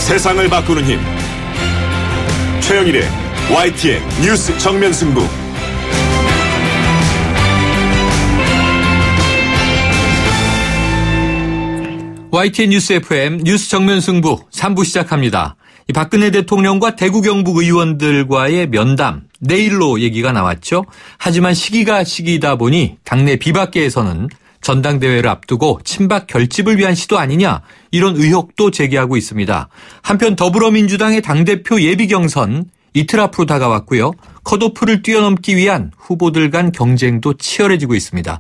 세상을 바꾸는 힘. 최영일의 YTN 뉴스 정면 승부. YTN 뉴스 FM 뉴스 정면 승부 3부 시작합니다. 이 박근혜 대통령과 대구 경북 의원들과의 면담, 내일로 얘기가 나왔죠. 하지만 시기가 시기이다 보니 당내 비박계에서는 전당대회를 앞두고 친박 결집을 위한 시도 아니냐, 이런 의혹도 제기하고 있습니다. 한편 더불어민주당의 당대표 예비 경선 이틀 앞으로 다가왔고요. 컷오프를 뛰어넘기 위한 후보들 간 경쟁도 치열해지고 있습니다.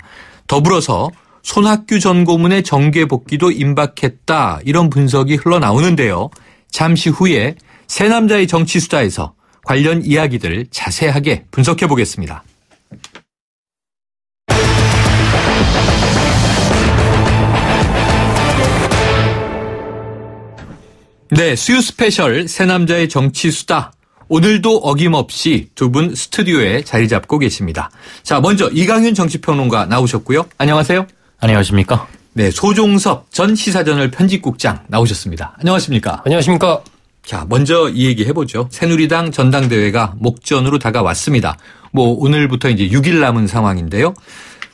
더불어서 손학규 전 고문의 정계 복귀도 임박했다, 이런 분석이 흘러나오는데요. 잠시 후에 새 남자의 정치 수다에서 관련 이야기들 자세하게 분석해 보겠습니다. 네, 수요 스페셜 새 남자의 정치 수다. 오늘도 어김없이 두 분 스튜디오에 자리 잡고 계십니다. 자, 먼저 이강윤 정치평론가 나오셨고요. 안녕하세요. 안녕하십니까. 네, 소종섭 전 시사저널 편집국장 나오셨습니다. 안녕하십니까. 안녕하십니까. 자, 먼저 이 얘기 해보죠. 새누리당 전당대회가 목전으로 다가왔습니다. 오늘부터 이제 6일 남은 상황인데요.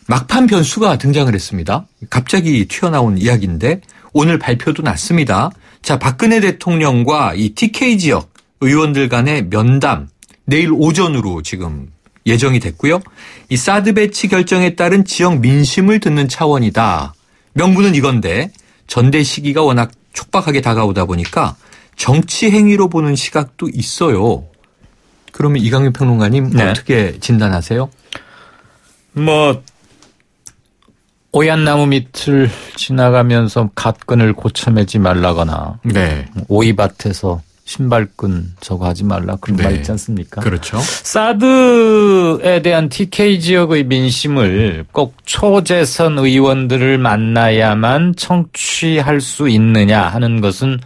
막판 변수가 등장을 했습니다. 갑자기 튀어나온 이야기인데 오늘 발표도 났습니다. 자, 박근혜 대통령과 이 TK 지역 의원들 간의 면담 내일 오전으로 지금 예정이 됐고요. 이 사드 배치 결정에 따른 지역 민심을 듣는 차원이다. 명분은 이건데 전대 시기가 워낙 촉박하게 다가오다 보니까 정치 행위로 보는 시각도 있어요. 그러면 이강윤 평론가님 네. 어떻게 진단하세요? 오얏나무 밑을 지나가면서 갓끈을 고쳐매지 말라거나, 네, 오이밭에서 신발끈 저거 하지 말라, 그런 네. 말 있지 않습니까? 그렇죠. 사드에 대한 TK 지역의 민심을 꼭 초재선 의원들을 만나야만 청취할 수 있느냐 하는 것은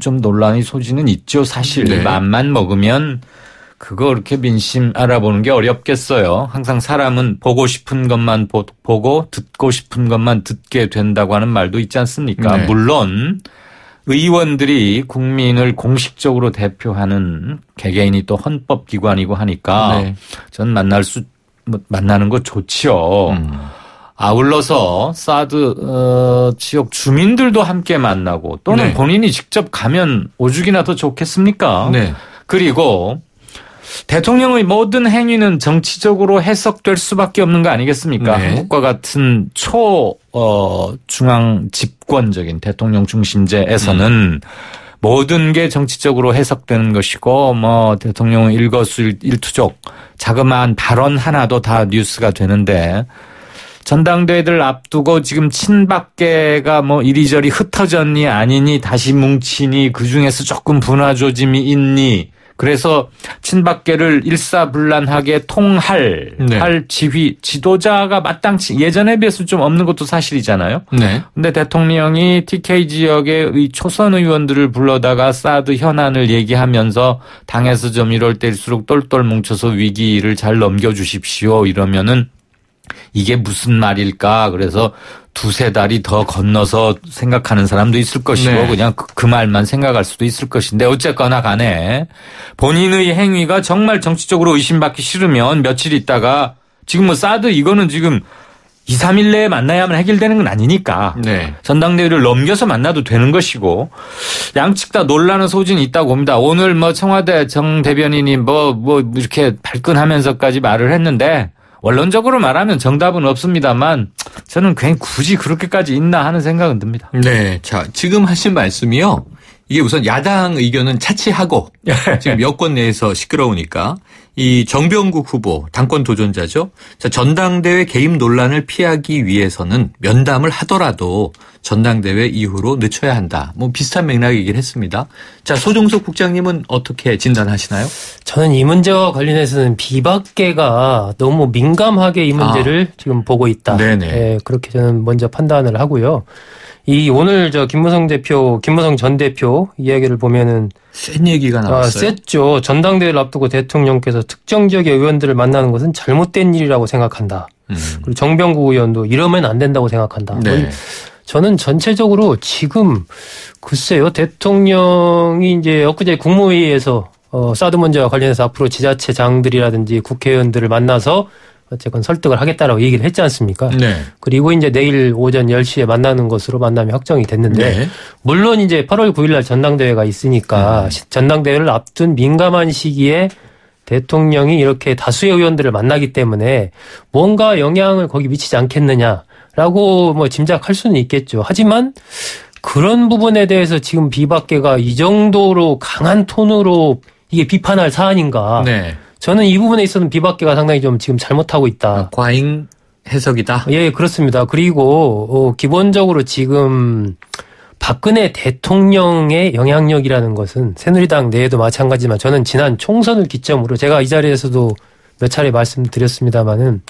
좀 논란의 소지는 있죠. 사실 네. 맘만 먹으면 그거 그렇게 민심 알아보는 게 어렵겠어요. 항상 사람은 보고 싶은 것만 보고 듣고 싶은 것만 듣게 된다고 하는 말도 있지 않습니까? 네. 물론 의원들이 국민을 공식적으로 대표하는 개개인이 또 헌법기관이고 하니까 네. 전 만나는 거 좋지요. 아울러서 사드 지역 주민들도 함께 만나고 또는 네. 본인이 직접 가면 오죽이나 더 좋겠습니까? 네. 그리고 대통령의 모든 행위는 정치적으로 해석될 수밖에 없는 거 아니겠습니까? 네. 한국과 같은 중앙 집권적인 대통령 중심제에서는 모든 게 정치적으로 해석되는 것이고 대통령의 일거수일투족 자그마한 발언 하나도 다 뉴스가 되는데 전당대회를 앞두고 지금 친박계가 이리저리 흩어졌니 아니니 다시 뭉치니 그중에서 조금 분화조짐이 있니 그래서 친박계를 일사불란하게 통할 네. 지도자가 마땅치 예전에 비해서 좀 없는 것도 사실이잖아요. 네. 근데 대통령이 TK 지역의 초선 의원들을 불러다가 사드 현안을 얘기하면서 당에서 좀 이럴 때일수록 똘똘 뭉쳐서 위기를 잘 넘겨주십시오 이러면은 이게 무슨 말일까? 그래서 두세 달이 더 건너서 생각하는 사람도 있을 것이고 네. 그냥 그 말만 생각할 수도 있을 것인데 어쨌거나 간에 본인의 행위가 정말 정치적으로 의심받기 싫으면 며칠 있다가 지금 사드 이거는 지금 2, 3일 내에 만나야만 해결되는 건 아니니까 네. 전당대회를 넘겨서 만나도 되는 것이고 양측 다 논란의 소진이 있다고 봅니다. 오늘 청와대 정 대변인이 이렇게 발끈하면서까지 말을 했는데 원론적으로 말하면 정답은 없습니다만 저는 괜히 굳이 그렇게까지 있나 하는 생각은 듭니다. 네. 자, 지금 하신 말씀이요. 이게 우선 야당 의견은 차치하고 지금 여권 내에서 시끄러우니까 이 정병국 후보 당권 도전자죠. 자, 전당대회 개입 논란을 피하기 위해서는 면담을 하더라도 전당대회 이후로 늦춰야 한다. 비슷한 맥락 얘기를 했습니다. 자, 소종석 국장님은 어떻게 진단하시나요? 저는 이 문제와 관련해서는 비박계가 너무 민감하게 이 문제를 지금 보고 있다. 네네. 네, 그렇게 저는 먼저 판단을 하고요. 오늘 김무성 전 대표 이야기를 보면은 센 얘기가 나왔어요. 셌죠. 전당대회를 앞두고 대통령께서 특정 지역의 의원들을 만나는 것은 잘못된 일이라고 생각한다. 그리고 정병국 의원도 이러면 안 된다고 생각한다. 네. 저는 전체적으로 지금 글쎄요 대통령이 이제 엊그제 국무회의에서 사드 문제와 관련해서 앞으로 지자체장들이라든지 국회의원들을 만나서 어쨌건 설득을 하겠다라고 얘기를 했지 않습니까? 네. 그리고 이제 내일 오전 10시에 만나는 것으로 만남이 확정이 됐는데 네. 물론 이제 8월 9일 날 전당대회가 있으니까 전당대회를 앞둔 민감한 시기에 대통령이 이렇게 다수의 의원들을 만나기 때문에 뭔가 영향을 거기 미치지 않겠느냐라고 뭐 짐작할 수는 있겠죠. 하지만 그런 부분에 대해서 지금 비박계가 이 정도로 강한 톤으로 이게 비판할 사안인가? 네. 저는 이 부분에 있어서는 비박계가 상당히 좀 지금 잘못하고 있다. 과잉 해석이다. 예, 그렇습니다. 그리고 기본적으로 지금 박근혜 대통령의 영향력이라는 것은 새누리당 내에도 마찬가지지만 저는 지난 총선을 기점으로 제가 이 자리에서도 몇 차례 말씀드렸습니다마는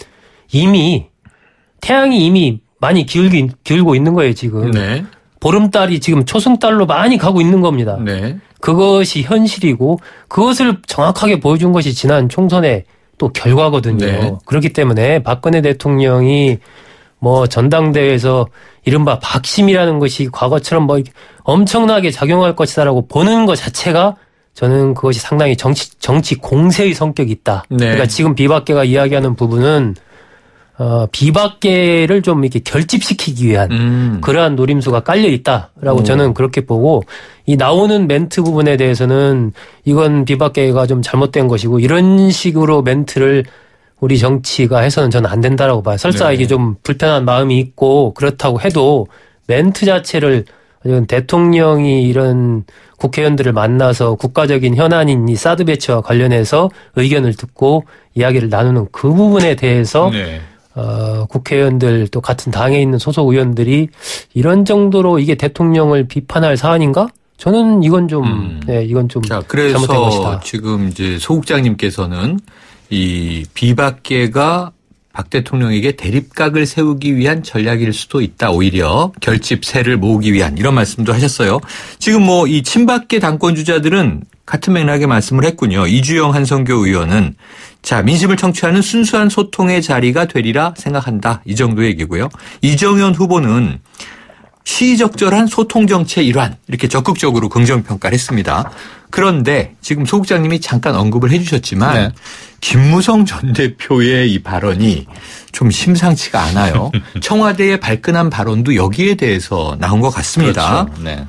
태양이 이미 많이 기울고 있는 거예요, 지금. 네. 보름달이 지금 초승달로 많이 가고 있는 겁니다. 네. 그것이 현실이고 그것을 정확하게 보여준 것이 지난 총선의 또 결과거든요. 네. 그렇기 때문에 박근혜 대통령이 뭐 전당대회에서 이른바 박심이라는 것이 과거처럼 뭐 엄청나게 작용할 것이다라고 보는 것 자체가 저는 그것이 상당히 정치 공세의 성격이 있다. 네. 그러니까 지금 비박계가 이야기하는 부분은 비박계를 좀 이렇게 결집시키기 위한 그러한 노림수가 깔려 있다라고 저는 그렇게 보고 이 나오는 멘트 부분에 대해서는 이건 비박계가 좀 잘못된 것이고 이런 식으로 멘트를 우리 정치가 해서는 저는 안 된다라고 봐요. 설사 네. 이게 좀 불편한 마음이 있고 그렇다고 해도 멘트 자체를 대통령이 이런 국회의원들을 만나서 국가적인 현안인 이 사드 배치와 관련해서 의견을 듣고 이야기를 나누는 그 부분에 대해서 네. 국회의원들 또 같은 당에 있는 소속 의원들이 이런 정도로 이게 대통령을 비판할 사안인가? 저는 이건 좀, 이건 좀 자, 잘못된 것이다. 그래서 지금 이제 소 국장님께서는 이 비박계가 박 대통령에게 대립각을 세우기 위한 전략일 수도 있다. 오히려 결집세를 모으기 위한 이런 말씀도 하셨어요. 지금 뭐 이 친박계 당권 주자들은 같은 맥락의 말씀을 했군요. 이주영 한성교 의원은 자, 민심을 청취하는 순수한 소통의 자리가 되리라 생각한다. 이 정도 얘기고요. 이정현 후보는 시의적절한 소통 정치의 일환 이렇게 적극적으로 긍정평가를 했습니다. 그런데 지금 소 국장님이 잠깐 언급을 해 주셨지만 네. 김무성 전 대표의 이 발언이 좀 심상치가 않아요. 청와대의 발끈한 발언도 여기에 대해서 나온 것 같습니다. 그렇죠. 네.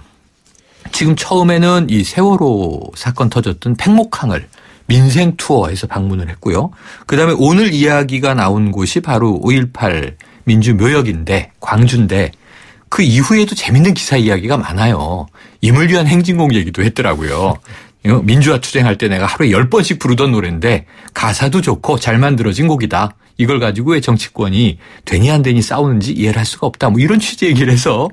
지금 처음에는 이 세월호 사건 터졌던 팽목항을 민생 투어에서 방문을 했고요. 그다음에 오늘 이야기가 나온 곳이 바로 5.18 민주묘역인데 광주인데 그 이후에도 재밌는 기사 이야기가 많아요. 임을 위한 행진곡 얘기도 했더라고요. 민주화 투쟁할 때 내가 하루에 10번씩 부르던 노래인데 가사도 좋고 잘 만들어진 곡이다. 이걸 가지고 왜 정치권이 되니 안 되니 싸우는지 이해를 할 수가 없다. 뭐 이런 취지 얘기를 해서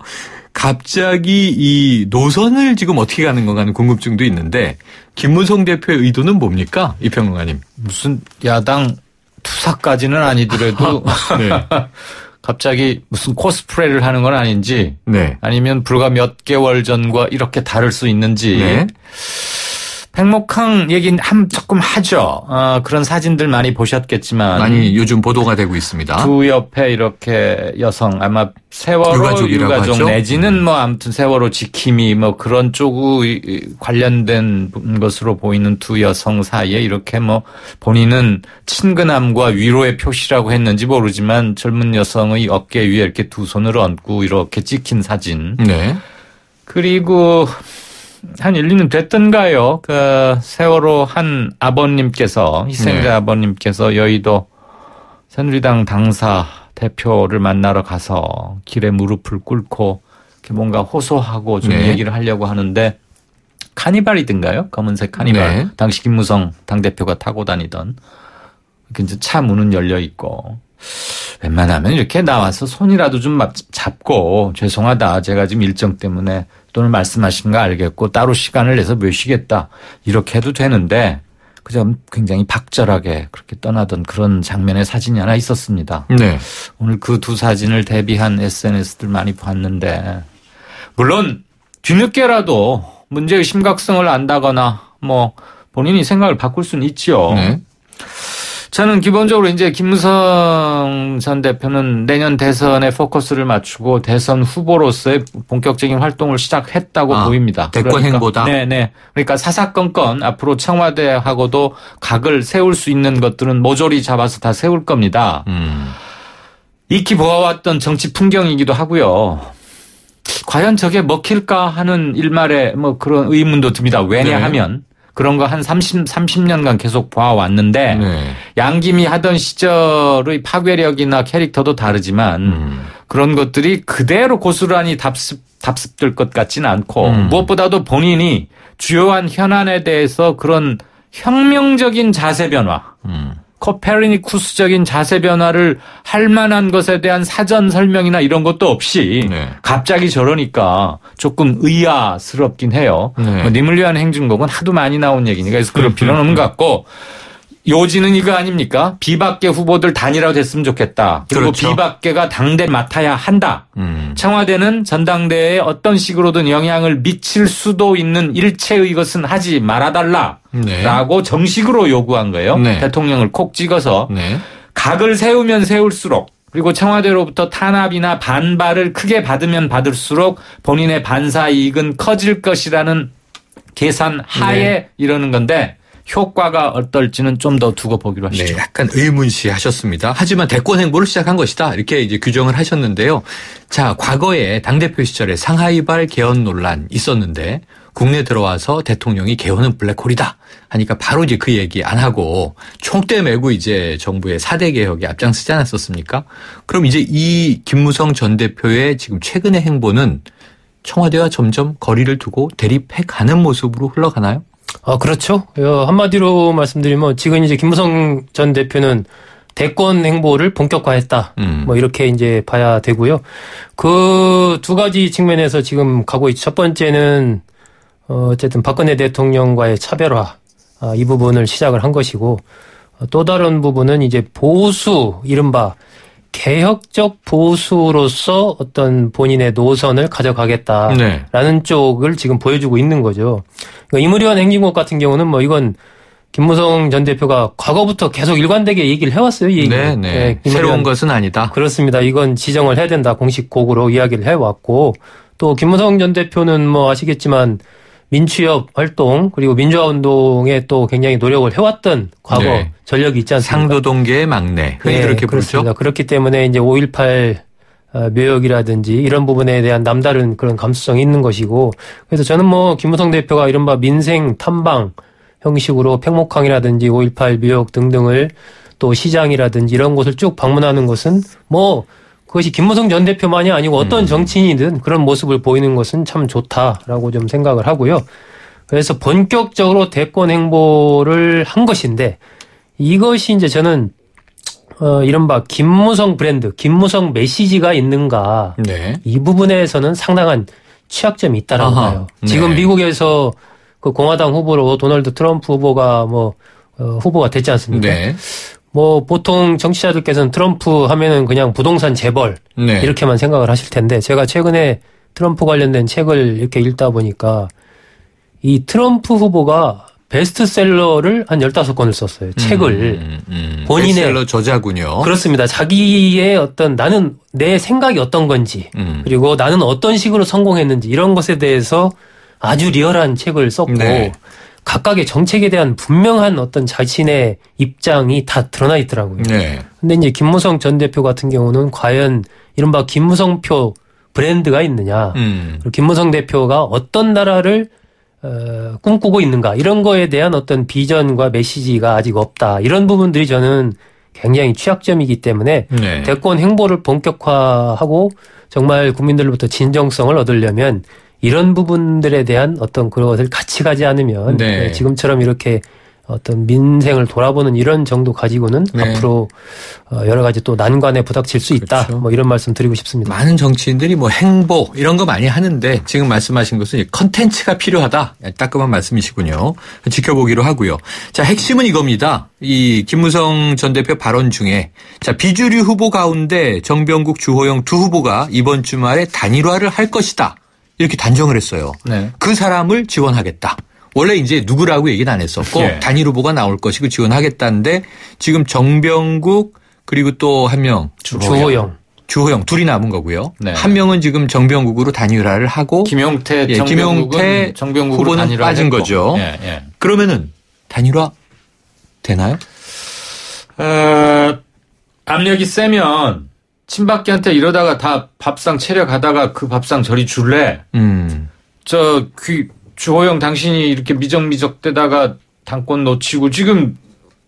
갑자기 이 노선을 지금 어떻게 가는 건가 하는 궁금증도 있는데 김무성 대표의 의도는 뭡니까? 이 평론가님. 무슨 야당 투사까지는 아니더라도 네. 갑자기 무슨 코스프레를 하는 건 아닌지 네. 아니면 불과 몇 개월 전과 이렇게 다를 수 있는지 네. 팽목항 얘기는 조금 하죠. 그런 사진들 많이 보셨겠지만 많이 요즘 보도가 되고 있습니다. 두 옆에 이렇게 여성 아마 세월호 유가족 내지는 뭐 아무튼 세월호 지킴이 뭐 그런 쪽 관련된 것으로 보이는 두 여성 사이에 이렇게 뭐 본인은 친근함과 위로의 표시라고 했는지 모르지만 젊은 여성의 어깨 위에 이렇게 두 손을 얹고 이렇게 찍힌 사진. 네. 그리고 한 1, 2년 됐던가요? 그 세월호 한 아버님께서 희생자 네. 아버님께서 여의도 새누리당 당사 대표를 만나러 가서 길에 무릎을 꿇고 이렇게 뭔가 호소하고 좀 네. 얘기를 하려고 하는데 카니발이든가요? 검은색 카니발. 네. 당시 김무성 당대표가 타고 다니던 이제 차 문은 열려 있고 웬만하면 이렇게 나와서 손이라도 좀 잡고 죄송하다. 제가 지금 일정 때문에 또는 말씀하신 거 알겠고 따로 시간을 내서 몇 시겠다. 이렇게 해도 되는데 그저 굉장히 박절하게 그렇게 떠나던 그런 장면의 사진이 하나 있었습니다. 네. 오늘 그 두 사진을 대비한 SNS들 많이 봤는데 물론 뒤늦게라도 문제의 심각성을 안다거나 뭐 본인이 생각을 바꿀 수는 있죠. 네. 저는 기본적으로 이제 김무성 전 대표는 내년 대선에 포커스를 맞추고 대선 후보로서의 본격적인 활동을 시작했다고 보입니다. 대권 행보다. 네네. 그러니까 사사건건 앞으로 청와대하고도 각을 세울 수 있는 것들은 모조리 잡아서 다 세울 겁니다. 익히 보아왔던 정치 풍경이기도 하고요. 과연 저게 먹힐까 하는 일말의 뭐 그런 의문도 듭니다. 왜냐하면 그런 거 한 30년간 계속 봐왔는데 양김이 하던 시절의 파괴력이나 캐릭터도 다르지만 그런 것들이 그대로 고스란히 답습될 것 같지는 않고 무엇보다도 본인이 주요한 현안에 대해서 그런 혁명적인 자세 변화 코페르니쿠스적인 자세 변화를 할 만한 것에 대한 사전 설명이나 이런 것도 없이 갑자기 저러니까 조금 의아스럽긴 해요. 뭐 님을 위한 행진곡은 하도 많이 나온 얘기니까 그래서 그럴 필요는 없는 것 같고 요지는 이거 아닙니까? 비박계 후보들 단일화 됐으면 좋겠다. 그리고 그렇죠. 비박계가 당대 맡아야 한다. 청와대는 전당대회에 어떤 식으로든 영향을 미칠 수도 있는 일체의 것은 하지 말아달라. 라고 정식으로 요구한 거예요. 대통령을 콕 찍어서. 각을 세우면 세울수록 그리고 청와대로부터 탄압이나 반발을 크게 받으면 받을수록 본인의 반사 이익은 커질 것이라는 계산 하에 이러는 건데 효과가 어떨지는 좀 더 두고 보기로 하시죠. 네, 약간 의문시 하셨습니다. 하지만 대권 행보를 시작한 것이다. 이렇게 이제 규정을 하셨는데요. 자, 과거에 당대표 시절에 상하이발 개헌 논란 있었는데 국내 들어와서 대통령이 개헌은 블랙홀이다 하니까 바로 이제 그 얘기 안 하고 총대 메고 이제 정부의 4대 개혁에 앞장서지 않았었습니까? 그럼 이제 이 김무성 전 대표의 지금 최근의 행보는 청와대와 점점 거리를 두고 대립해 가는 모습으로 흘러가나요? 그렇죠. 한마디로 말씀드리면 지금 이제 김무성 전 대표는 대권 행보를 본격화했다. 뭐 이렇게 이제 봐야 되고요. 그 두 가지 측면에서 지금 가고 있죠. 첫 번째는 어쨌든 박근혜 대통령과의 차별화 이 부분을 시작을 한 것이고 또 다른 부분은 이제 보수 이른바 개혁적 보수로서 어떤 본인의 노선을 가져가겠다라는 쪽을 지금 보여주고 있는 거죠. 그러니까 임의료원 행진곡 같은 경우는 뭐 이건 김무성 전 대표가 과거부터 계속 일관되게 얘기를 해왔어요. 이 얘기를. 네, 새로운 것은 아니다. 그렇습니다. 이건 지정을 해야 된다. 공식 곡으로 이야기를 해왔고 또 김무성 전 대표는 뭐 아시겠지만 민취업 활동 그리고 민주화 운동에 또 굉장히 노력을 해왔던 과거 전력이 있지 않습니까? 상도동계의 막내 흔히 그렇게 부르죠. 그렇기 때문에 이제 5.18 묘역이라든지 이런 부분에 대한 남다른 그런 감수성이 있는 것이고 그래서 저는 뭐 김무성 대표가 이른바 민생 탐방 형식으로 팽목항이라든지 5.18 묘역 등등을 또 시장이라든지 이런 곳을 쭉 방문하는 것은 뭐 그것이 김무성 전 대표만이 아니고 어떤 정치인이든 그런 모습을 보이는 것은 참 좋다라고 좀 생각을 하고요. 그래서 본격적으로 대권 행보를 한 것인데 이것이 이제 저는 이른바 김무성 브랜드, 김무성 메시지가 있는가 이 부분에서는 상당한 취약점이 있다라고 봐요. 지금 미국에서 그 공화당 후보로 도널드 트럼프 후보가 후보가 됐지 않습니까? 뭐 보통 정치자들께서는 트럼프 하면은 그냥 부동산 재벌 이렇게만 생각을 하실 텐데 제가 최근에 트럼프 관련된 책을 이렇게 읽다 보니까 이 트럼프 후보가 베스트셀러를 한 15권을 썼어요. 책을. 본인의 베스트셀러 저자군요. 그렇습니다. 자기의 어떤 나는 내 생각이 어떤 건지 그리고 나는 어떤 식으로 성공했는지 이런 것에 대해서 아주 리얼한 책을 썼고 각각의 정책에 대한 분명한 어떤 자신의 입장이 다 드러나 있더라고요. 근데 이제 김무성 전 대표 같은 경우는 과연 이른바 김무성표 브랜드가 있느냐. 그리고 김무성 대표가 어떤 나라를 꿈꾸고 있는가. 이런 거에 대한 어떤 비전과 메시지가 아직 없다. 이런 부분들이 저는 굉장히 취약점이기 때문에 대권 행보를 본격화하고 정말 국민들로부터 진정성을 얻으려면 이런 부분들에 대한 어떤 그것을 같이 가지 않으면 지금처럼 이렇게 어떤 민생을 돌아보는 이런 정도 가지고는 앞으로 여러 가지 또 난관에 부닥칠 수 있다. 뭐 이런 말씀 드리고 싶습니다. 많은 정치인들이 뭐 행보 이런 거 많이 하는데 지금 말씀하신 것은 컨텐츠가 필요하다. 따끔한 말씀이시군요. 지켜보기로 하고요. 자, 핵심은 이겁니다. 이 김무성 전 대표 발언 중에 자, 비주류 후보 가운데 정병국, 주호영 두 후보가 이번 주말에 단일화를 할 것이다. 이렇게 단정을 했어요. 그 사람을 지원하겠다. 원래 이제 누구라고 얘기는 안 했었고 예. 단일 후보가 나올 것이고 지원하겠다는데 지금 정병국 그리고 또 한 명 주호영 둘이 남은 거고요. 네. 한 명은 지금 정병국으로 단일화를 하고 김용태, 김용태 정병국으로 후보는 단일화 빠진 했고. 거죠. 예, 예. 그러면은 단일화 되나요? 압력이 세면 친박계한테 이러다가 다 밥상 차려가다가 그 밥상 저리 줄래? 주호영 당신이 이렇게 미적미적대다가 당권 놓치고 지금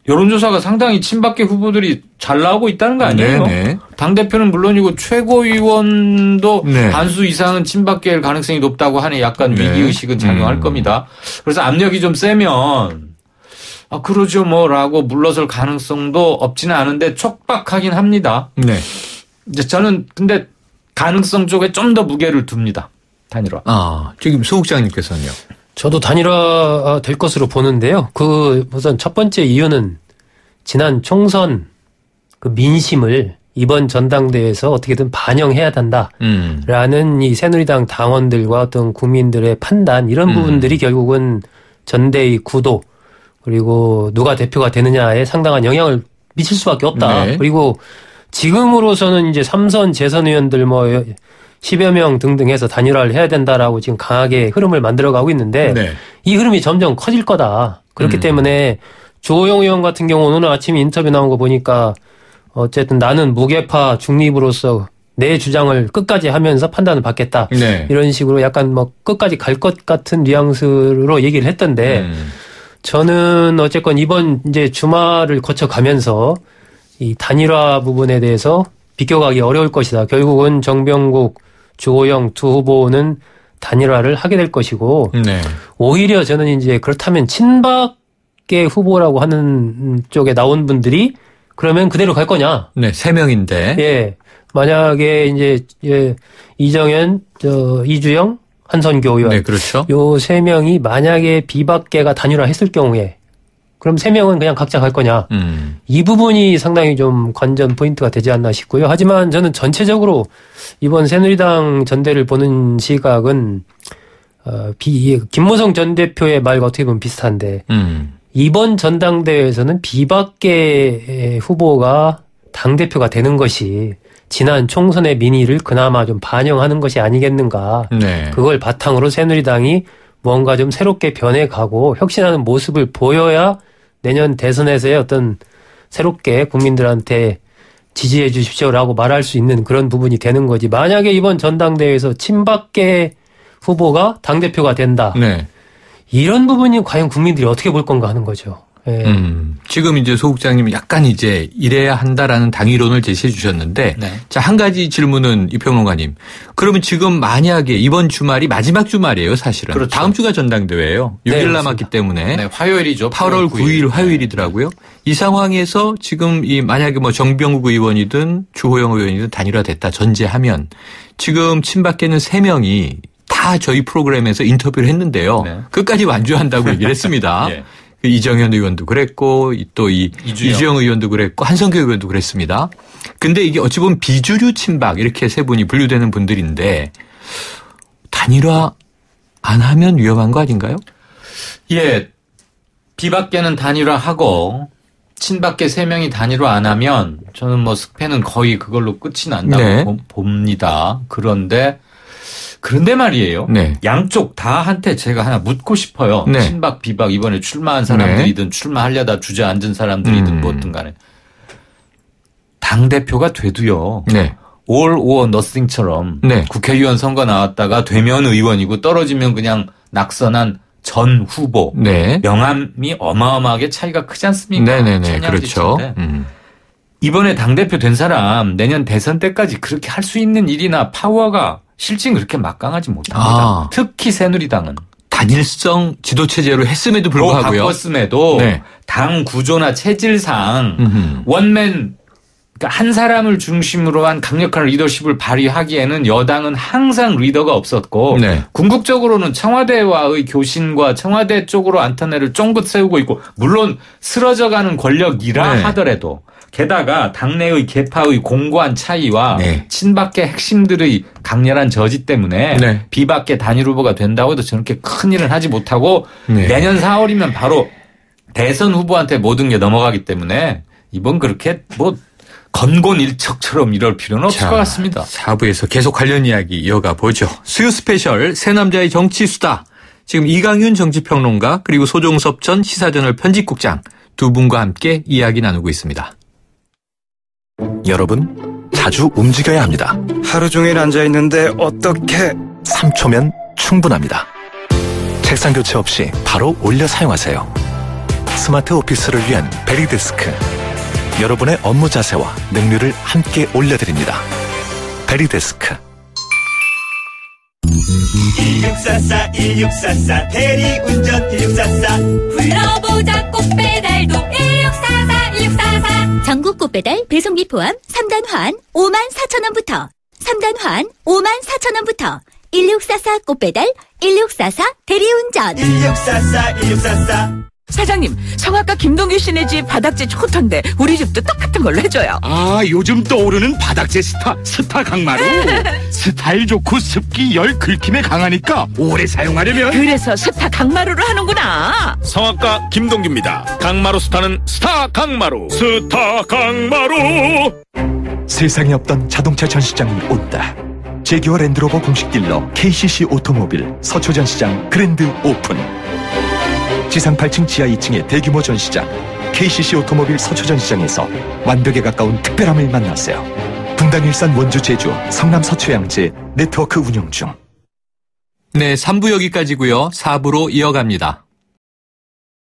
여론조사가 상당히 친박계 후보들이 잘 나오고 있다는 거 아니에요? 네네. 당대표는 물론이고 최고위원도 네. 반수 이상은 친박계일 가능성이 높다고 하니 약간 네. 위기의식은 작용할 겁니다. 그래서 압력이 좀 세면 그러죠 뭐라고 물러설 가능성도 없지는 않은데 촉박하긴 합니다. 네. 이제 저는 근데 가능성 쪽에 좀 더 무게를 둡니다. 단일화. 지금 소국장님께서는요. 저도 단일화 될 것으로 보는데요. 우선 첫 번째 이유는 지난 총선 그 민심을 이번 전당대회에서 어떻게든 반영해야 된다라는 이 새누리당 당원들과 어떤 국민들의 판단 이런 부분들이 결국은 전대의 구도 그리고 누가 대표가 되느냐에 상당한 영향을 미칠 수밖에 없다. 네. 그리고 지금으로서는 이제 3선 재선 의원들 10여 명 등등 해서 단일화를 해야 된다라고 지금 강하게 흐름을 만들어가고 있는데 네. 이 흐름이 점점 커질 거다. 그렇기 때문에 주호영 의원 같은 경우는 오늘 아침에 인터뷰 나온 거 보니까 어쨌든 나는 무게파 중립으로서 내 주장을 끝까지 하면서 판단을 받겠다. 네. 이런 식으로 약간 끝까지 갈 것 같은 뉘앙스로 얘기를 했던데 저는 어쨌건 이번 이제 주말을 거쳐가면서 이 단일화 부분에 대해서 비껴가기 어려울 것이다. 결국은 정병국, 주호영 두 후보는 단일화를 하게 될 것이고 네. 오히려 저는 이제 그렇다면 친박계 후보라고 하는 쪽에 나온 분들이 그러면 그대로 갈 거냐? 네, 3명인데. 예. 만약에 이제 이정현, 이주영, 한선교 의원 네, 그렇죠. 요 3명이 만약에 비박계가 단일화했을 경우에 그럼 3명은 그냥 각자 갈 거냐? 이 부분이 상당히 좀 관전 포인트가 되지 않나 싶고요. 하지만 저는 전체적으로 이번 새누리당 전대를 보는 시각은 김무성 전 대표의 말과 어떻게 보면 비슷한데 이번 전당대회에서는 비박계 후보가 당대표가 되는 것이 지난 총선의 민의를 그나마 좀 반영하는 것이 아니겠는가. 네. 그걸 바탕으로 새누리당이 뭔가 좀 새롭게 변해가고 혁신하는 모습을 보여야 내년 대선에서의 어떤 새롭게 국민들한테 지지해 주십시오라고 말할 수 있는 그런 부분이 되는 거지. 만약에 이번 전당대회에서 친박계 후보가 당대표가 된다. 네. 이런 부분이 과연 국민들이 어떻게 볼 건가 하는 거죠. 예. 지금 이제 소국장님이 약간 이제 이래야 한다라는 당위론을 제시해 주셨는데 네. 자, 한 가지 질문은 이 평론가님. 그러면 지금 만약에 이번 주말이 마지막 주말이에요, 사실은. 그렇죠. 다음 주가 전당대회예요. 6일 네, 남았기 때문에. 네, 화요일이죠. 8월 9일 화요일이더라고요. 이 상황에서 지금 이 만약에 정병국 의원이든 주호영 의원이든 단일화됐다 전제하면 지금 친박계는 3명이 다 저희 프로그램에서 인터뷰를 했는데요. 네. 끝까지 완주한다고 얘기를 했습니다. 예. 이정현 의원도 그랬고 또 이주영 의원도 그랬고 한성규 의원도 그랬습니다. 근데 이게 어찌 보면 비주류 친박 이렇게 세 분이 분류되는 분들인데 단일화 안 하면 위험한 거 아닌가요? 예. 비박계는 단일화하고 친박계 3명이 단일화 안 하면 저는 스패는 거의 그걸로 끝이 난다고 네. 봅니다. 그런데 말이에요. 네. 양쪽 다한테 제가 하나 묻고 싶어요. 네. 친박, 비박 이번에 출마한 사람들이든 출마하려다 주저앉은 사람들이든 뭐든 간에. 당대표가 돼도요. 네. all or nothing처럼 네. 국회의원 선거 나왔다가 되면 의원이고 떨어지면 그냥 낙선한 전 후보. 네. 명함이 어마어마하게 차이가 크지 않습니까? 네네네. 그렇죠. 이번에 당대표 된 사람 내년 대선 때까지 그렇게 할 수 있는 일이나 파워가 실증 그렇게 막강하지 못합니다. 특히 새누리당은. 단일성 지도체제로 했음에도 불구하고요. 바꿨음에도 네. 당 구조나 체질상 원맨 그러니까 한 사람을 중심으로 한 강력한 리더십을 발휘하기에는 여당은 항상 리더가 없었고 네. 궁극적으로는 청와대와의 교신과 청와대 쪽으로 안테나를 쫑긋 세우고 있고 물론 쓰러져가는 권력이라 네. 하더라도 게다가 당내의 계파의 공고한 차이와 네. 친박계 핵심들의 강렬한 저지 때문에 네. 비박계 단일 후보가 된다고 해도 저렇게 큰 일은 하지 못하고 네. 내년 4월이면 바로 대선 후보한테 모든 게 넘어가기 때문에 이번 그렇게 뭐 건곤일척처럼 이럴 필요는 없을 것 같습니다. 4부에서 계속 관련 이야기 이어가 보죠. 수요 스페셜 새 남자의 정치수다. 지금 이강윤 정치평론가 그리고 소종섭 전 시사저널 편집국장 두 분과 함께 이야기 나누고 있습니다. 여러분, 자주 움직여야 합니다. 하루 종일 앉아있는데 어떻게 3초면 충분합니다. 책상 교체 없이 바로 올려 사용하세요. 스마트 오피스를 위한 베리데스크. 여러분의 업무 자세와 능률을 함께 올려드립니다. 베리데스크. 1644 대리운전 1644 불러보자 꽃배달도 1644 전국 꽃배달 배송비 포함 3단 환 54,000원부터 3단 환 54,000원부터 1644 꽃배달 1644 대리운전 1644 사장님, 성악가 김동규 씨네 집 바닥재 좋던데 우리 집도 똑같은 걸로 해줘요. 아, 요즘 떠오르는 바닥재 스타 강마루. 스타일 좋고 습기 열 긁힘에 강하니까 오래 사용하려면 그래서 스타 강마루로 하는구나. 성악가 김동규입니다. 강마루 스타는 스타 강마루. 스타 강마루. 세상에 없던 자동차 전시장이 온다. 제규어 랜드로버 공식 딜러 KCC 오토모빌 서초 전시장 그랜드 오픈. 지상 8층 지하 2층의 대규모 전시장 KCC 오토모빌 서초 전시장에서 완벽에 가까운 특별함을 만나세요. 분당, 일산, 원주, 제주, 성남, 서초양지 네트워크 운영 중. 네, 3부 여기까지고요. 4부로 이어갑니다.